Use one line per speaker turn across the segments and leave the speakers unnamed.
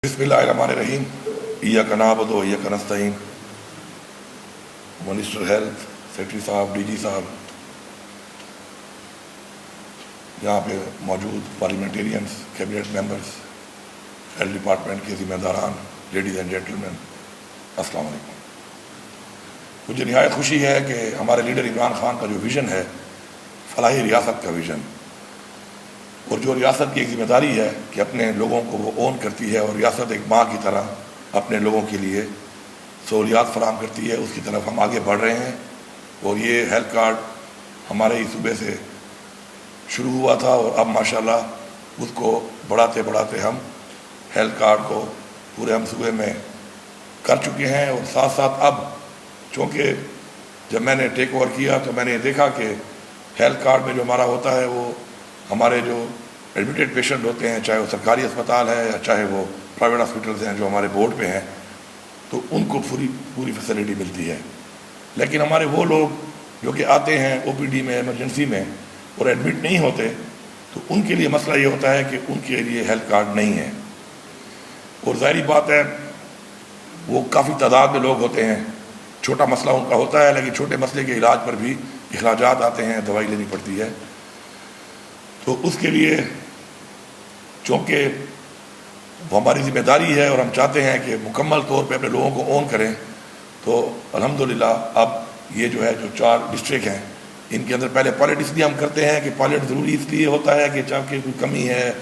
بسم اللہ الرحمن الرحیم. ایاک نعبد و ایاک نستعین. منسٹر ہیلتھ، سیکرٹری صاحب، ڈی جی صاحب، یہاں پہ موجود parliamentarians, cabinet members, health department کے ذمہ داران، لیڈیز اینڈ جینٹلمین، السلام علیکم. مجھے نہایت خوشی ہے کہ ہمارے لیڈر عمران خان کا جو ویژن ہے، فلاحی ریاست کا ویژن، اور جو ریاست کی ایک ذمہ داری ہے کہ اپنے لوگوں کو وہ اون کرتی ہے، اور ریاست ایک ماں کی طرح اپنے لوگوں کے لیے سہولیات فراہم کرتی ہے، اس کی طرف ہم آگے بڑھ رہے ہیں. اور یہ ہیلتھ کارڈ ہمارے ہی صوبے سے شروع ہوا تھا، اور اب ماشاءاللہ اس کو بڑھاتے بڑھاتے ہم ہیلتھ کارڈ کو پورے ہم صوبے میں کر چکے ہیں. اور ساتھ ساتھ اب چونکہ جب میں نے ٹیک اوور کیا تو میں نے دیکھا کہ ہیلتھ کارڈ میں جو ہمارا ہوتا ہے، وہ ہمارے جو ایڈمیٹڈ پیشنٹ ہوتے ہیں، چاہے وہ سرکاری اسپتال ہے یا چاہے وہ پرائیویٹ ہاسپٹلز ہیں جو ہمارے بورڈ پہ ہیں، تو ان کو پوری فیسلٹی ملتی ہے. لیکن ہمارے وہ لوگ جو کہ آتے ہیں او پی ڈی میں، ایمرجنسی میں، اور ایڈمٹ نہیں ہوتے، تو ان کے لیے مسئلہ یہ ہوتا ہے کہ ان کے لیے ہیلتھ کارڈ نہیں ہے. اور ظاہری بات ہے وہ کافی تعداد میں لوگ ہوتے ہیں، چھوٹا مسئلہ ان کا ہوتا ہے، لیکن چھوٹے مسئلے کے علاج پر بھی اخراجات آتے ہیں، دوائی لینی پڑتی ہے. تو اس کے لیے چونکہ وہ ہماری ذمہ داری ہے اور ہم چاہتے ہیں کہ مکمل طور پہ اپنے لوگوں کو اون کریں، تو الحمدللہ اب یہ جو ہے جو 4 ڈسٹرکٹ ہیں، ان کے اندر پہلے پائلٹ اس لیے ہم کرتے ہیں کہ پائلٹ ضروری اس لیے ہوتا ہے کہ چاہے کوئی کمی ہے،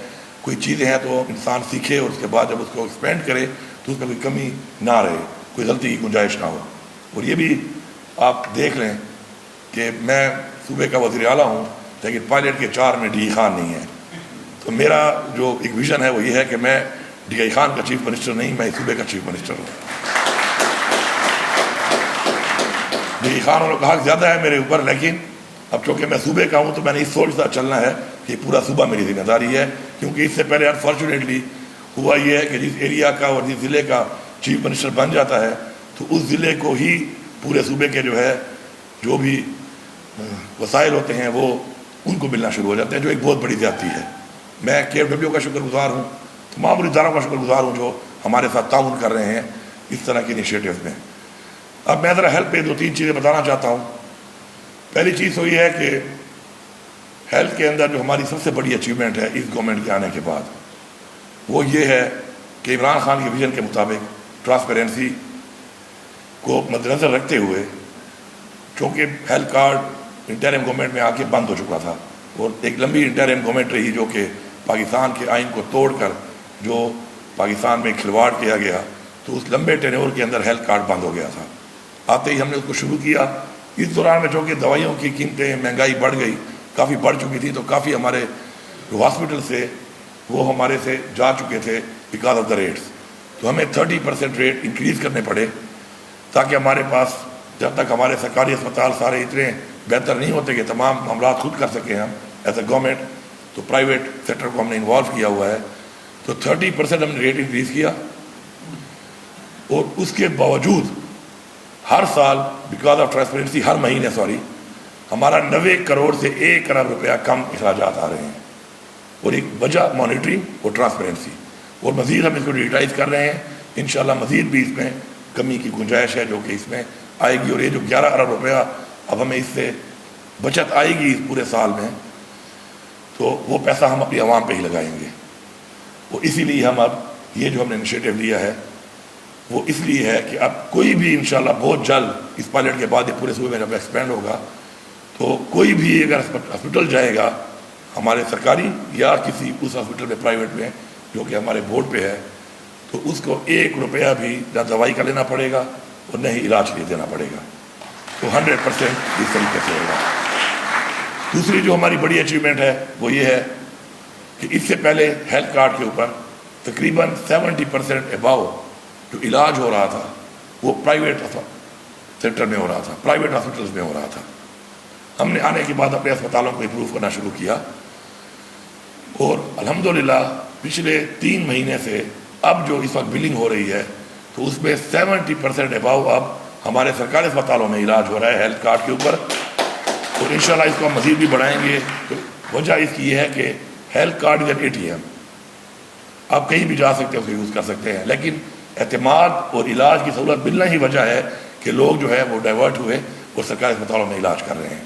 کوئی چیزیں ہیں تو انسان سیکھے، اور اس کے بعد جب اس کو ایکسپینڈ کرے تو اس میں کوئی کمی نہ رہے، کوئی غلطی کی گنجائش نہ ہو. اور یہ بھی آپ دیکھ لیں کہ میں صوبے کا وزیر اعلیٰ ہوں، لیکن پائلٹ کے 4 میں ڈی ای خان نہیں ہے. تو میرا جو ایک ویژن ہے وہ یہ ہے کہ میں ڈی ای خان کا چیف منسٹر نہیں، میں صوبے کا چیف منسٹر ہوں. ڈی ای خان والوں کا حق زیادہ ہے میرے اوپر، لیکن اب چونکہ میں صوبے کا ہوں تو میں نے اس سوچ سے چلنا ہے کہ پورا صوبہ میری ذمہ داری ہے. کیونکہ اس سے پہلے انفارچونیٹلی ہوا یہ ہے کہ جس ایریا کا اور جس ضلع کا چیف منسٹر بن جاتا ہے تو اس ضلع کو ہی پورے صوبے کے جو ہے جو بھی وسائل ہوتے ہیں وہ ان کو ملنا شروع ہو جاتے ہیں، جو ایک بہت بڑی زیادتی ہے. میں کے ایف ڈبلیو کا شکر گزار ہوں، تمام اداروں کا شکر گزار ہوں جو ہمارے ساتھ تعاون کر رہے ہیں اس طرح کی انیشیٹوز میں. اب میں ذرا ہیلتھ پہ 2-3 چیزیں بتانا چاہتا ہوں. پہلی چیز تو یہ ہے کہ ہیلتھ کے اندر جو ہماری سب سے بڑی اچیومنٹ ہے اس گورنمنٹ کے آنے کے بعد، وہ یہ ہے کہ عمران خان کے ویژن کے مطابق ٹرانسپیرنسی کو مد نظر رکھتے ہوئے، چونکہ ہیلتھ کارڈ انٹرم گورنمنٹ میں آ کے بند ہو چکا تھا، اور ایک لمبی انٹرم گورنمنٹ رہی جو کہ پاکستان کے آئین کو توڑ کر جو پاکستان میں کھلواڑ کیا گیا، تو اس لمبے ٹینیور کے اندر ہیلتھ کارڈ بند ہو گیا تھا. آتے ہی ہم نے اس کو شروع کیا. اس دوران میں چونکہ دوائیوں کی قیمتیں، مہنگائی بڑھ گئی، کافی بڑھ چکی تھی، تو کافی ہمارے جو ہاسپٹل سے وہ ہمارے سے جا چکے تھے بیکاز آف دا ریٹس. تو ہمیں 30% ریٹ انکریز کرنے پڑے تاکہ ہمارے پاس، جب تک ہمارے سرکاری اسپتال سارے اتنے بہتر نہیں ہوتے کہ تمام معاملات خود کر سکیں ہم ایز اے گورنمنٹ، تو پرائیویٹ سیکٹر کو ہم نے انوالو کیا ہوا ہے. تو 30% ہم نے ریٹ انکریز کیا، اور اس کے باوجود ہر سال بیکاز آف ٹرانسپیرنسی ہر مہینے ہمارا 90 کروڑ سے 1 ارب روپیہ کم اخراجات آ رہے ہیں. اور ایک وجہ مانیٹرنگ اور ٹرانسپیرنسی، اور مزید ہم اس کو ڈیجیٹائز کر رہے ہیں. انشاءاللہ مزید بھی اس میں کمی کی گنجائش ہے جو کہ اس میں آئے گی. اور یہ جو 11 ارب روپیہ اب ہمیں اس سے بچت آئے گی اس پورے سال میں، تو وہ پیسہ ہم اپنی عوام پہ ہی لگائیں گے. اور اسی لیے ہم اب یہ جو ہم نے انیشیٹو لیا ہے وہ اس لیے ہے کہ اب کوئی بھی انشاءاللہ بہت جلد اس پائلٹ کے بعد یہ پورے صوبے میں جب ایکسپینڈ ہوگا، تو کوئی بھی اگر ہاسپٹل جائے گا ہمارے سرکاری یا کسی اس ہاسپٹل میں پرائیویٹ میں جو کہ ہمارے بورڈ پہ ہے، تو اس کو 1 روپیہ بھی نہ دوائی کا لینا پڑے گا اور نہ ہی علاج کے لیے دینا پڑے گا. تو 100% اس طریقے سے ہوگا. دوسری جو ہماری بڑی اچیومنٹ ہے وہ یہ ہے کہ اس سے پہلے ہیلتھ کارڈ کے اوپر تقریباً 70% اباؤ جو علاج ہو رہا تھا وہ پرائیویٹ سیکٹر میں ہو رہا تھا، پرائیویٹ ہاسپٹلز میں ہو رہا تھا. ہم نے آنے کے بعد اپنے اسپتالوں کو امپروو کرنا شروع کیا، اور الحمدللہ پچھلے 3 مہینے سے اب جو اس وقت بلنگ ہو رہی ہے تو اس میں 70% اباؤ اب ہمارے سرکاری اسپتالوں میں علاج ہو رہا ہے ہیلتھ کارڈ کے اوپر. اور انشاءاللہ اس کو ہم مزید بھی بڑھائیں گے. تو وجہ اس کی یہ ہے کہ health card is an ATM. آپ کہیں بھی جا سکتے ہیں، اس کو یوز کر سکتے ہیں، لیکن اعتماد اور علاج کی سہولت ملنا ہی وجہ ہے کہ لوگ جو ہے وہ ڈائیورٹ ہوئے اور سرکاری اسپتالوں میں علاج کر رہے ہیں۔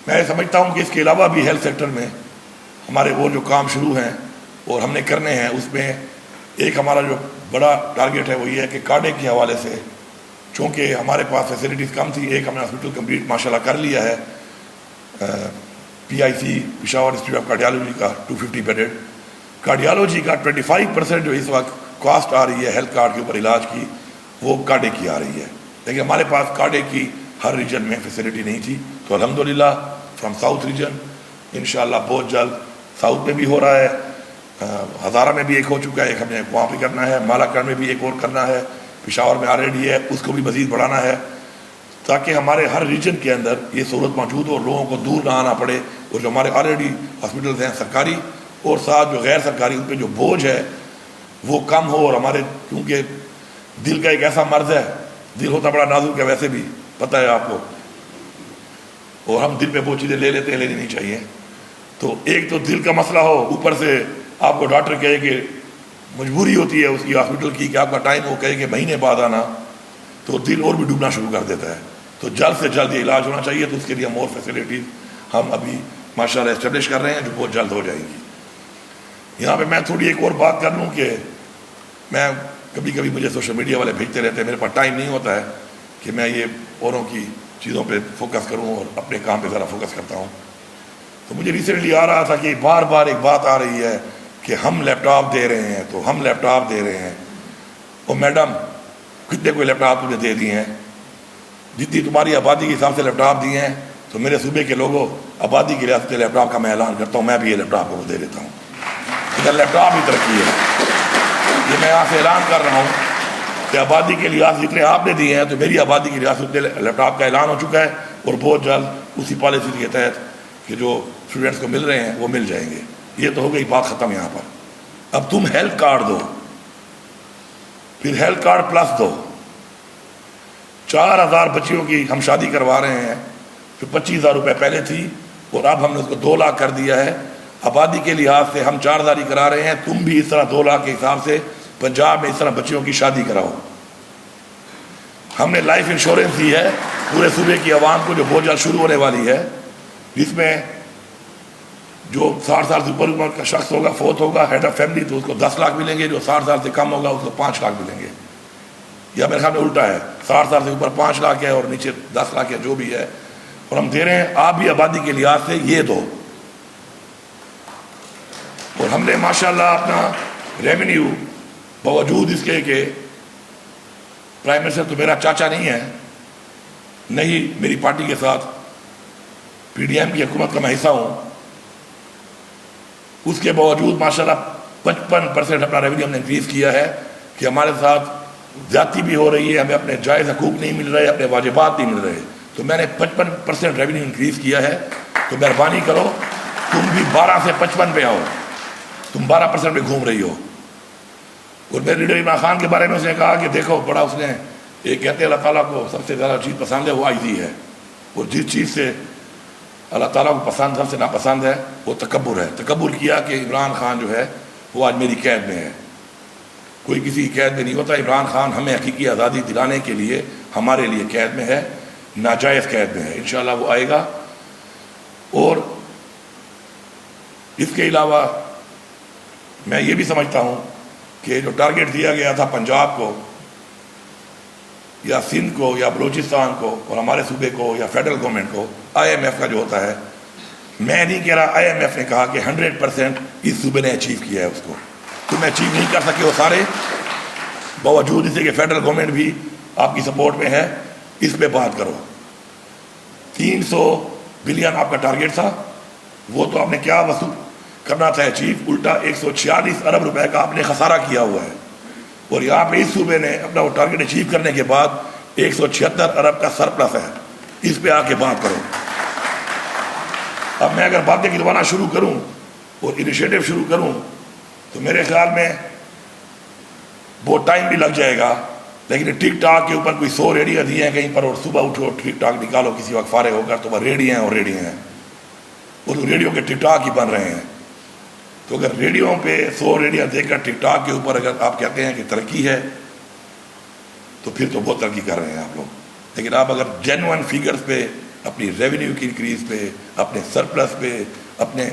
میں سمجھتا ہوں کہ اس کے علاوہ بھی ہیلتھ سیکٹر میں ہمارے وہ جو کام شروع ہیں اور ہم نے کرنے ہیں، اس میں ایک ہمارا جو بڑا ٹارگیٹ ہے وہ یہ ہے کہ کارڈے کے حوالے سے، چونکہ ہمارے پاس فیسلٹیز کم تھی، ایک ہم نے ہاسپٹل کمپلیٹ ماشاءاللہ کر لیا ہے، PIC Peshawar institute of cardiology کا 250 بیڈڈ، کارڈیالوجی کا 25% جو اس وقت کاسٹ آ رہی ہے ہیلتھ کارڈ کے اوپر علاج کی، وہ کارڈے کی آ رہی ہے، لیکن ہمارے پاس کارڈے کی ہر ریجن میں فیسلٹی نہیں تھی، تو الحمدللہ فرام ساؤتھ ریجن انشاءاللہ بہت جلد ساؤتھ میں بھی ہو رہا ہے، ہزارہ میں بھی ایک ہو چکا ہے، ایک ہم نے وہاں پہ کرنا ہے، مالاکنڈ میں بھی ایک اور کرنا ہے، پشاور میں آلریڈی ہے، اس کو بھی مزید بڑھانا ہے، تاکہ ہمارے ہر ریجن کے اندر یہ سہولت موجود ہو اور لوگوں کو دور نہ آنا پڑے، اور جو ہمارے آلریڈی ہاسپٹلز ہیں سرکاری اور ساتھ جو غیر سرکاری، ان پہ جو بوجھ ہے وہ کم ہو، اور ہمارے کیونکہ دل کا ایک ایسا مرض ہے، دل ہوتا بڑا نازک ہے ویسے بھی پتہ ہے آپ کو، اور ہم دل پہ وہ چیزیں لے لیتے ہیں، لینی نہیں چاہیے، تو ایک تو دل کا مسئلہ ہو، اوپر سے آپ کو ڈاکٹر کہے کہ مجبوری ہوتی ہے اس کی ہاسپٹل کی کہ آپ کا ٹائم وہ کہے کہ مہینے بعد آنا، تو دل اور بھی ڈوبنا شروع کر دیتا ہے، تو جلد سے جلد یہ علاج ہونا چاہیے، تو اس کے لیے مور فیسلٹیز ہم ابھی ماشاءاللہ اسٹیبلش کر رہے ہیں جو بہت جلد ہو جائیں گی۔ یہاں پہ میں تھوڑی ایک اور بات کر لوں کہ میں کبھی کبھی مجھے سوشل میڈیا والے بھیجتے رہتے ہیں، میرے پاس ٹائم نہیں ہوتا ہے کہ میں یہ اوروں کی چیزوں پہ فوکس کروں اور اپنے کام پہ ذرا فوکس کرتا ہوں، تو مجھے ریسنٹلی آ رہا تھا کہ بار بار ایک بات آ رہی ہے کہ ہم لیپ ٹاپ دے رہے ہیں، تو ہم لیپ ٹاپ دے رہے ہیں، اور میڈم کتنے کوئی لیپ ٹاپ تمہیں دے دیے ہیں؟ جتنی تمہاری آبادی کے حساب سے لیپ ٹاپ دیے ہیں، تو میرے صوبے کے لوگوں آبادی کی ریاست کے لیپ ٹاپ کا میں اعلان کرتا ہوں، میں بھی یہ لیپ ٹاپ کو دے دیتا ہوں، ادھر لیپ ٹاپ ہی ترقی ہے، یہ میں یہاں سے اعلان کر رہا ہوں کہ آبادی کے لحاظ جتنے آپ نے دیے ہیں تو میری آبادی کی ریاست اتنے لیپ ٹاپ کا اعلان ہو چکا ہے، اور بہت جلد اسی پالیسی کے تحت کہ جو اسٹوڈنٹس کو مل رہے ہیں وہ مل جائیں گے۔ یہ تو ہو گئی بات ختم یہاں پر، اب تم ہیلتھ کارڈ دو، پھر ہیلتھ کارڈ پلس دو، 4000 بچیوں کی ہم شادی کروا رہے ہیں، جو 25,000 روپے پہلے تھی اور اب ہم نے اس کو 2 لاکھ کر دیا ہے، آبادی کے لحاظ سے ہم 4000 ہی کرا رہے ہیں، تم بھی اس طرح 2 لاکھ کے حساب سے پنجاب میں اس طرح بچیوں کی شادی کراؤ۔ ہم نے لائف انشورنس دی ہے پورے صوبے کی عوام کو جو بہت جلد شروع ہونے والی ہے، جس میں جو 60 سال سے اوپر عمر کا شخص ہوگا، فوت ہوگا، ہیڈ آف فیملی، تو اس کو 10 لاکھ ملیں گے، جو 60 سال سے کم ہوگا اس کو 5 لاکھ ملیں گے، یا میرے خیال میں الٹا ہے، 60 سال سے اوپر 5 لاکھ ہے اور نیچے 10 لاکھ ہے، جو بھی ہے، اور ہم دے رہے ہیں، آپ بھی آبادی کے لحاظ سے یہ دو۔ اور ہم نے ماشاءاللہ اپنا ریونیو باوجود اس کے کہ پرائم منسٹر تو میرا چاچا نہیں ہے، نہیں میری پارٹی کے ساتھ PDM کی حکومت کا میں حصہ ہوں، اس کے باوجود ماشاءاللہ 55% اپنا ریونیو ہم نے انکریز کیا ہے، کہ ہمارے ساتھ زیادتی بھی ہو رہی ہے، ہمیں اپنے جائز حقوق نہیں مل رہے، اپنے واجبات نہیں مل رہے، تو میں نے 55% ریونیو انکریز کیا ہے، تو مہربانی کرو تم بھی 12 سے 55 پہ آؤ، تم 12% پہ گھوم رہی ہو۔ اور میرے لیڈر عمران خان کے بارے میں اس نے کہا کہ دیکھو بڑا، اس نے یہ کہتے ہیں اللہ تعالیٰ کو سب سے زیادہ چیز پسند ہے وہ عاجزی ہے، اور جس چیز سے اللہ تعالیٰ کو پسند سب سے ناپسند ہے وہ تکبر ہے۔ تکبر کیا کہ عمران خان جو ہے وہ آج میری قید میں ہے، کوئی کسی کی قید میں نہیں ہوتا، عمران خان ہمیں حقیقی آزادی دلانے کے لیے ہمارے لیے قید میں ہے، ناجائز قید میں ہے، انشاءاللہ وہ آئے گا۔ اور اس کے علاوہ میں یہ بھی سمجھتا ہوں کہ جو ٹارگیٹ دیا گیا تھا پنجاب کو یا سندھ کو یا بلوچستان کو اور ہمارے صوبے کو یا فیڈرل گورنمنٹ کو، IMF کا جو ہوتا ہے، میں نہیں کہہ رہا، IMF نے کہا کہ 100% اس صوبے نے اچیو کیا ہے، اس کو تم اچیو نہیں کر سکے وہ سارے، باوجود اسے کہ فیڈرل گورنمنٹ بھی آپ کی سپورٹ میں ہے، اس پہ بات کرو۔ 300 بلین آپ کا ٹارگیٹ تھا، وہ تو آپ نے کیا وصول کرنا تھا اچیو، الٹا 146 ارب روپے کا آپ نے خسارہ کیا ہوا ہے، اور یہاں پہ اس صوبے نے اپنا وہ ٹارگیٹ اچیو کرنے کے بعد 176 ارب کا سرپلس ہے، اس پہ آ کے بات کرو۔ اب میں اگر باتیں گنوانا شروع کروں اور انیشیٹو شروع کروں تو میرے خیال میں بہت ٹائم بھی لگ جائے گا، لیکن ٹک ٹاک کے اوپر کوئی 100 ریڈیاں دی ہیں کہیں پر، اور صبح اٹھو ٹک ٹاک نکالو کسی وقت فارغ ہوگا تو وہ ریڈیاں ہیں اور ریڈیاں ہیں، اور ریڈیو کے ٹک ٹاک ہی بن رہے ہیں۔ تو اگر ریڈیو پہ 100 ریڈیو دے کر ٹک ٹاک کے اوپر اگر آپ کہتے ہیں کہ ترقی ہے تو پھر تو بہت ترقی کر رہے ہیں آپ لوگ. لیکن آپ اگر جینوئن فیگرز پہ، اپنی ریونیو کی انکریز پہ، اپنے سرپلس پہ، اپنے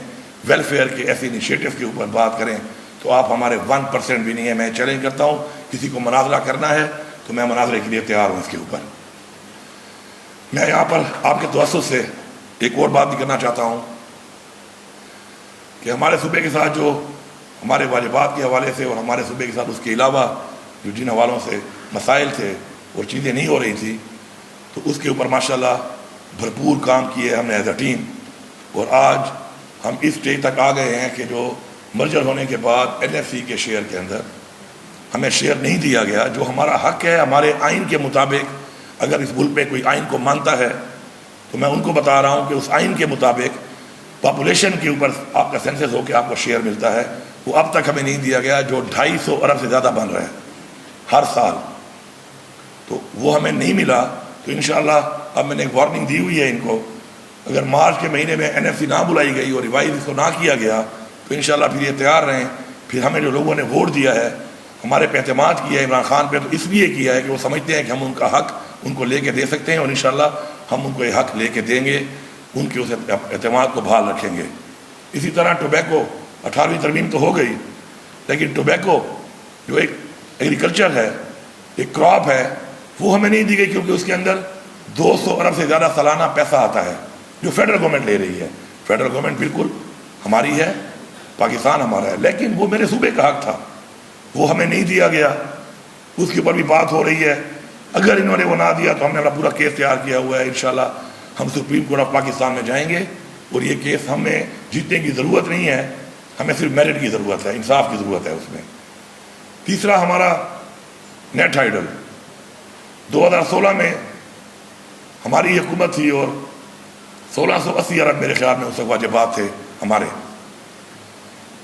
ویلفیئر کے ایسے انیشیٹو کے اوپر بات کریں تو آپ ہمارے 1% بھی نہیں ہیں. میں چیلنج کرتا ہوں، کسی کو مناظرہ کرنا ہے تو میں مناظرے کے لیے تیار ہوں. اس کے اوپر میں یہاں پر آپ کے توسط سے ایک اور بات بھی کرنا چاہتا ہوں کہ ہمارے صوبے کے ساتھ جو ہمارے واجبات کے حوالے سے اور ہمارے صوبے کے ساتھ اس کے علاوہ جو جن حوالوں سے مسائل تھے اور چیزیں نہیں ہو رہی تھی، تو اس کے اوپر ماشاءاللہ بھرپور کام کیے ہم نے ایز اے ٹیم. اور آج ہم اس اسٹیج تک آ گئے ہیں کہ جو مرجر ہونے کے بعد NFC کے شیئر کے اندر ہمیں شیئر نہیں دیا گیا، جو ہمارا حق ہے ہمارے آئین کے مطابق. اگر اس ملک میں کوئی آئین کو مانتا ہے تو میں ان کو بتا رہا ہوں کہ اس آئین کے مطابق پاپولیشن کے اوپر آپ کا سینسس ہو کے آپ کو شیئر ملتا ہے، وہ اب تک ہمیں نہیں دیا گیا، جو 250 ارب سے زیادہ بن رہا ہے ہر سال. تو وہ ہمیں نہیں ملا. تو انشاءاللہ اب میں نے ایک وارننگ دی ہوئی ہے ان کو، اگر مارچ کے مہینے میں NFC نہ بلائی گئی اور ریوائز اس کو نہ کیا گیا تو انشاءاللہ پھر یہ تیار رہیں. پھر ہمیں جو لوگوں نے ووٹ دیا ہے، ہمارے پہ اعتماد کیا ہے عمران خان پہ، تو اس لیے کیا ہے کہ وہ سمجھتے ہیں کہ ہم ان کا حق ان کو لے کے دے سکتے ہیں، اور انشاءاللہ ہم ان کو یہ حق لے کے دیں گے، ان کے اس اعتماد کو بحال رکھیں گے. اسی طرح ٹوبیکو 18ویں ترمیم تو ہو گئی، لیکن ٹوبیکو جو ایک ایگریکلچر ہے، ایک کراپ ہے، وہ ہمیں نہیں دی گئی کیونکہ اس کے اندر 200 ارب سے زیادہ سالانہ پیسہ آتا ہے جو فیڈرل گورنمنٹ لے رہی ہے. فیڈرل گورنمنٹ بالکل ہماری ہے، پاکستان ہمارا ہے، لیکن وہ میرے صوبے کا حق تھا، وہ ہمیں نہیں دیا گیا. اس کے اوپر بھی بات ہو رہی ہے. اگر انہوں نے وہ نہ دیا تو ہم نے اپنا پورا کیس تیار کیا ہوا ہے. انشاءاللہ ہم سپریم کورٹ آف پاکستان میں جائیں گے، اور یہ کیس ہمیں جیتنے کی ضرورت نہیں ہے، ہمیں صرف میرٹ کی ضرورت ہے، انصاف کی ضرورت ہے اس میں. تیسرا ہمارا نیٹ ہائیڈل 2016 میں ہماری حکومت تھی اور 1680 ارب میرے خیال میں اس وقت واجبات تھے ہمارے،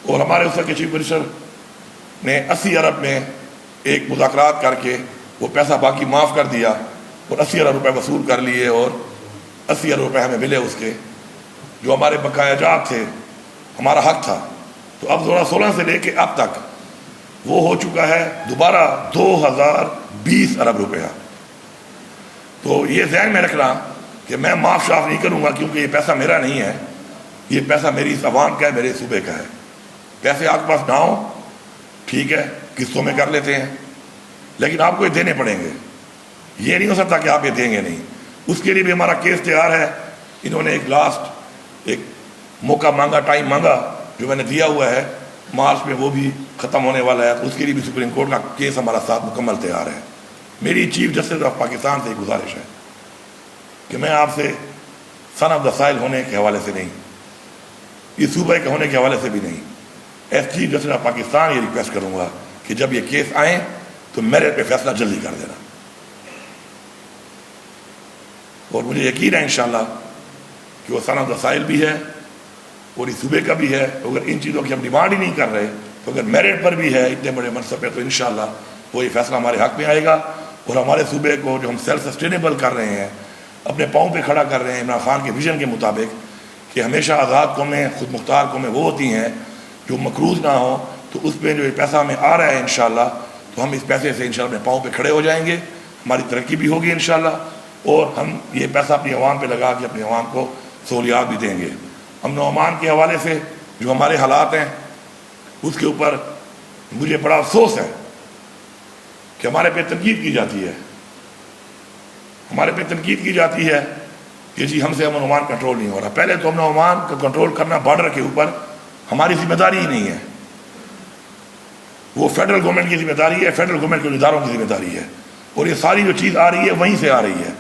اور ہمارے اس وقت کے چیف منسٹر نے 80 ارب میں ایک مذاکرات کر کے وہ پیسہ باقی معاف کر دیا اور 80 ارب روپے وصول کر لیے، اور 80 ارب روپے ہمیں ملے اس کے، جو ہمارے بقایا جات تھے، ہمارا حق تھا. تو اب 2016 سے لے کے اب تک وہ ہو چکا ہے دوبارہ 2020 ارب روپیہ. تو یہ ذہن میں رکھنا کہ میں معاف شاف نہیں کروں گا، کیونکہ یہ پیسہ میرا نہیں ہے، یہ پیسہ میری اس عوام کا ہے، میرے صوبے کا ہے. پیسے آپ کے پاس نہ ہو ٹھیک ہے، قسطوں میں کر لیتے ہیں، لیکن آپ کو یہ دینے پڑیں گے. یہ نہیں ہو سکتا کہ آپ یہ دیں گے نہیں. اس کے لیے بھی ہمارا کیس تیار ہے. انہوں نے ایک موقع مانگا، ٹائم مانگا، جو میں نے دیا ہوا ہے، مارچ میں وہ بھی ختم ہونے والا ہے. تو اس کے لیے بھی سپریم کورٹ کا کیس ہمارا ساتھ مکمل تیار ہے. میری چیف جسٹس آف پاکستان سے ایک گزارش ہے کہ میں آپ سے سن آف دا سائل ہونے کے حوالے سے نہیں، اس صوبے کے ہونے کے حوالے سے بھی نہیں، as chief justice of Pakistan یہ ریکویسٹ کروں گا کہ جب یہ کیس آئیں تو میرٹ پہ فیصلہ جلدی کر دینا. اور مجھے یقین ہے انشاءاللہ کہ وہ سن آف دا سائل بھی ہے اور اس صوبے کا بھی ہے. اگر ان چیزوں کی ہم ڈیمانڈ ہی نہیں کر رہے تو اگر میرٹ پر بھی ہے اتنے بڑے منصب پہ، تو انشاءاللہ وہ یہ فیصلہ ہمارے حق میں آئے گا. اور ہمارے صوبے کو جو ہم سیلف سسٹینیبل کر رہے ہیں، اپنے پاؤں پہ کھڑا کر رہے ہیں عمران خان کے ویژن کے مطابق، کہ ہمیشہ آزاد قومیں، خود مختار قومیں وہ ہوتی ہیں جو مقروض نہ ہوں، تو اس پہ جو یہ پیسہ ہمیں آ رہا ہے انشاءاللہ، تو ہم اس پیسے سے انشاءاللہ اپنے پاؤں پہ کھڑے ہو جائیں گے، ہماری ترقی بھی ہوگی انشاءاللہ، اور ہم یہ پیسہ اپنی عوام پہ لگا کے اپنی عوام کو سہولیات بھی دیں گے. امن و امان کے حوالے سے جو ہمارے حالات ہیں، اس کے اوپر مجھے بڑا افسوس ہے کہ ہمارے پہ تنقید کی جاتی ہے، ہمارے پہ تنقید کی جاتی ہے کہ جی ہم سے امن و امان کنٹرول نہیں ہو رہا. پہلے تو امن و امان کو کنٹرول کرنا بارڈر کے اوپر ہماری ذمہ داری ہی نہیں ہے، وہ فیڈرل گورنمنٹ کی ذمہ داری ہے، فیڈرل گورنمنٹ کے اداروں کی ذمہ داری ہے. اور یہ ساری جو چیز آ رہی ہے وہیں سے آ رہی ہے.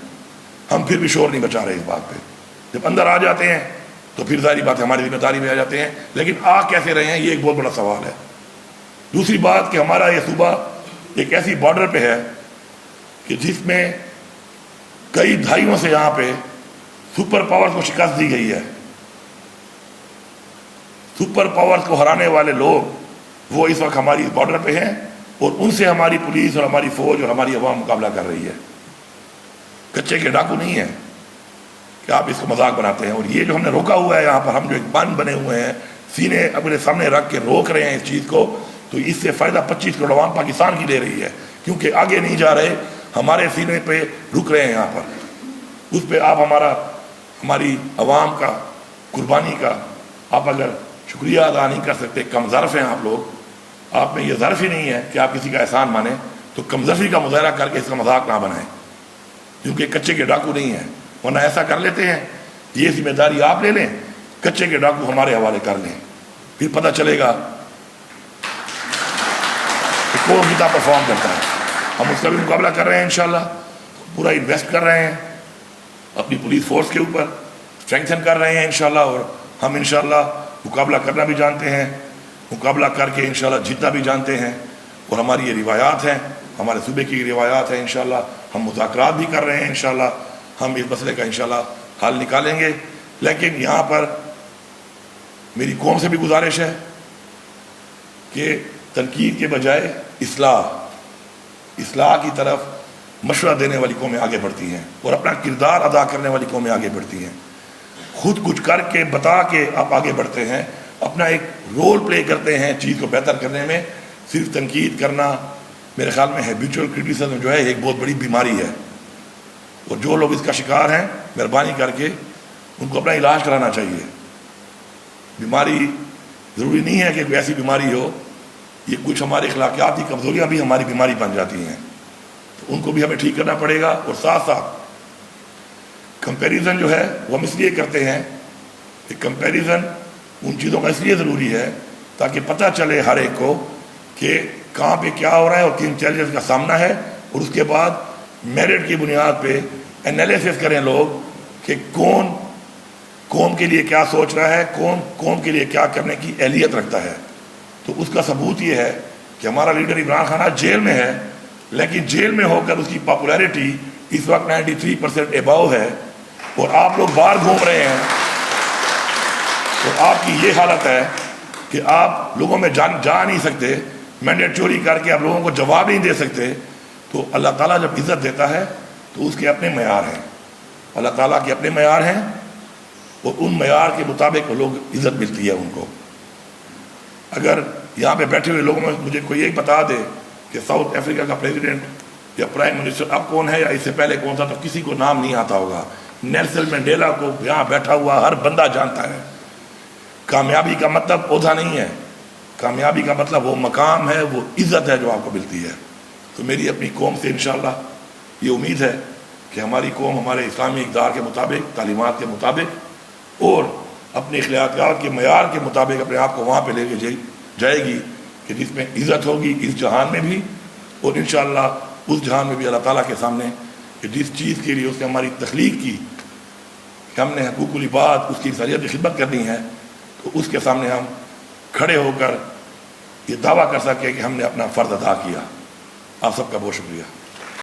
ہم پھر بھی شور نہیں بچا رہے اس بات پہ. جب اندر آ جاتے ہیں تو پھر ظاہری بات ہے ہماری ذمہ داری میں آ جاتے ہیں، لیکن آ کیسے رہے ہیں یہ ایک بہت بڑا سوال ہے. دوسری بات کہ ہمارا یہ صوبہ ایک ایسی بارڈر پہ ہے کہ جس میں کئی دہائیوں سے یہاں پہ سپر پاور کو شکست دی گئی ہے. سپر پاور کو ہرانے والے لوگ وہ اس وقت ہماری بارڈر پہ ہیں، اور ان سے ہماری پولیس اور ہماری فوج اور ہماری عوام مقابلہ کر رہی ہے. کچے کے ڈاکو نہیں ہیں کہ آپ اس کو مذاق بناتے ہیں. اور یہ جو ہم نے روکا ہوا ہے یہاں پر، ہم جو ایک بند بنے ہوئے ہیں سینے اپنے سامنے رکھ کے روک رہے ہیں اس چیز کو، تو اس سے فائدہ 25 کروڑ عوام پاکستان کی لے رہی ہے، کیونکہ آگے نہیں جا رہے، ہمارے سینے پہ رک رہے ہیں یہاں پر۔ اس پہ آپ ہماری عوام کا قربانی کا آپ اگر شکریہ ادا نہیں کر سکتے، کم ظرف ہیں آپ لوگ، آپ میں یہ ظرف ہی نہیں ہے کہ آپ کسی کا احسان مانیں، تو کم ظرفی کا مظاہرہ کر کے اس کا مذاق نہ بنائیں، کیونکہ کچے کے ڈاکو نہیں ہیں، ورنہ ایسا کر لیتے ہیں، یہ ذمہ داری آپ لے لیں، کچے کے ڈاکو ہمارے حوالے کر لیں، پھر پتہ چلے گا کہ کون کتنا پرفارم کرتا ہے۔ ہم اس کا بھی مقابلہ کر رہے ہیں انشاءاللہ، پورا انویسٹ کر رہے ہیں اپنی پولیس فورس کے اوپر، اسٹرینگتھن کر رہے ہیں انشاءاللہ، اور ہم انشاءاللہ مقابلہ کرنا بھی جانتے ہیں، مقابلہ کر کے انشاءاللہ جیتنا بھی جانتے ہیں، اور ہماری یہ روایات ہیں، ہمارے صوبے کی روایات ہیں انشاءاللہ، ہم مذاکرات بھی کر رہے ہیں انشاءاللہ، ہم اس مسئلے کا انشاءاللہ حل نکالیں گے۔ لیکن یہاں پر میری قوم سے بھی گزارش ہے کہ تنقید کے بجائے اصلاح کی طرف مشورہ دینے والی قومیں آگے بڑھتی ہیں، اور اپنا کردار ادا کرنے والی قومیں آگے بڑھتی ہیں، خود کچھ کر کے بتا کے آپ آگے بڑھتے ہیں، اپنا ایک رول پلے کرتے ہیں چیز کو بہتر کرنے میں۔ صرف تنقید کرنا میرے خیال میں ہیبیچول کرٹیسزم جو ہے ایک بہت بڑی بیماری ہے، اور جو لوگ اس کا شکار ہیں مہربانی کر کے ان کو اپنا علاج کرانا چاہیے۔ بیماری ضروری نہیں ہے کہ کوئی ایسی بیماری ہو، یہ کچھ ہمارے اخلاقیاتی کمزوریاں بھی ہماری بیماری بن جاتی ہیں، تو ان کو بھی ہمیں ٹھیک کرنا پڑے گا۔ اور ساتھ ساتھ کمپیریزن جو ہے وہ ہم اس لیے کرتے ہیں کہ کمپیریزن ان چیزوں کا اس لیے ضروری ہے تاکہ پتہ چلے ہر ایک کو کہ کہاں پہ کیا ہو رہا ہے اور کن چیلنجز کا سامنا ہے، اور اس کے بعد میرٹ کی بنیاد پہ انالیسس کریں لوگ کہ کون قوم کے لیے کیا سوچ رہا ہے، کون قوم کے لیے کیا کرنے کی اہلیت رکھتا ہے۔ تو اس کا ثبوت یہ ہے کہ ہمارا لیڈر عمران خان آج جیل میں ہے، لیکن جیل میں ہو کر اس کی پاپولیرٹی اس وقت 93% اباؤ ہے، اور آپ لوگ باہر گھوم رہے ہیں، اور آپ کی یہ حالت ہے کہ آپ لوگوں میں جا نہیں سکتے، مینڈیٹ چوری کر کے آپ لوگوں کو جواب نہیں دے سکتے۔ تو اللہ تعالیٰ جب عزت دیتا ہے تو اس کے اپنے معیار ہیں، اللہ تعالیٰ کے اپنے معیار ہیں، اور ان معیار کے مطابق وہ لوگ عزت ملتی ہے ان کو۔ اگر یہاں پہ بیٹھے ہوئے لوگوں میں مجھے کوئی ایک بتا دے کہ ساؤتھ افریقہ کا پریزیڈنٹ یا پرائم منسٹر اب کون ہے یا اس سے پہلے کون تھا، تو کسی کو نام نہیں آتا ہوگا۔ نیلسن منڈیلا کو یہاں بیٹھا ہوا ہر بندہ جانتا ہے۔ کامیابی کا مطلب عہدہ نہیں ہے، کامیابی کا مطلب وہ مقام ہے، وہ عزت ہے جو آپ کو ملتی ہے۔ تو میری اپنی قوم سے انشاءاللہ یہ امید ہے کہ ہماری قوم ہمارے اسلامی اقدار کے مطابق، تعلیمات کے مطابق اور اپنے اخلاقیات کے معیار کے مطابق اپنے آپ کو وہاں پہ لے کے جائے گی کہ جس میں عزت ہوگی اس جہان میں بھی، اور انشاءاللہ اس جہان میں بھی اللہ تعالیٰ کے سامنے کہ جس چیز کے لیے اس نے ہماری تخلیق کی کہ ہم نے حقوق العباد، اس کی انسانیت کی خدمت کرنی ہے، تو اس کے سامنے ہم کھڑے ہو کر یہ دعویٰ کر سکیں کہ ہم نے اپنا فرض ادا کیا۔ آپ سب کا بہت شکریہ۔